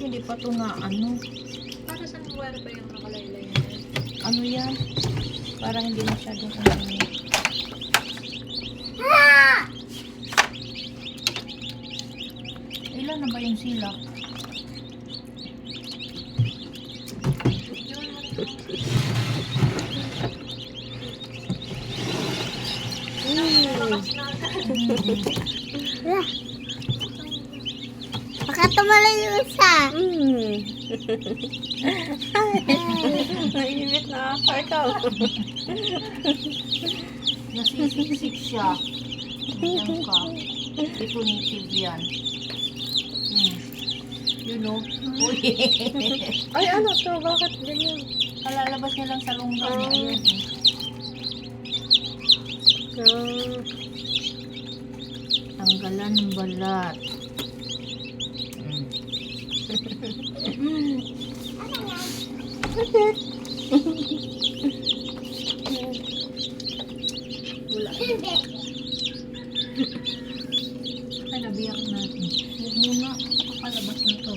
hindi pa to na ano. Para saan wire ba yung nakalaylay na yan? Ano yan? Para hindi masyadong ano. Ilan na ba yung sila? Baka tumalay yung isa. Nainit na ako ikaw. Nasisiksik siya. Ayan ka. Definitive yan. You know? Uy. Ay, ano to? Bakit ganyan? Kalalabas niya lang sa lungga niya. Ayun. Tanggalan ng balat. Wala. Ay, nabiyak natin. Huwag muna. Kapalabas na ito.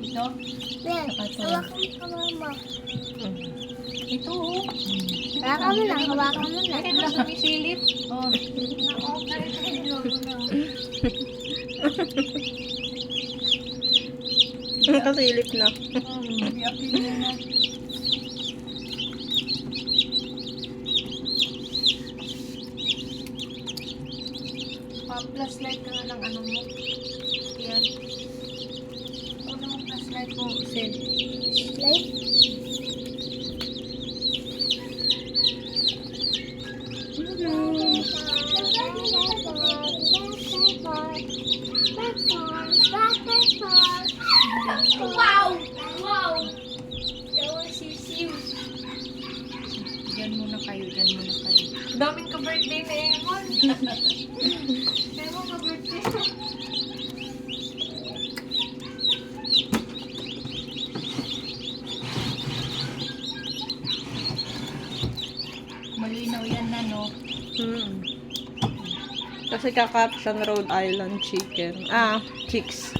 Ito? Yan, Ito. hawakan mo. Ito, oh. Hawakan mo lang, hawakan mo lang. Ay, ano sumisilip? Oh. Na-off na ito yung logo na. Nakasilip na. Biyakin mo na. Pa-flashlight ka nga lang ano mo. Yan. Ano mo flashlight mo, Sel? Light. Wow! Wow! That was sisiw. Diyan muna kayo, diyan muna kayo. Daming ka-birthday na Emon. Emon ka-birthday. Malinaw yan na, no? Kasi kakaption Rhode Island chicken. Ah, chicks.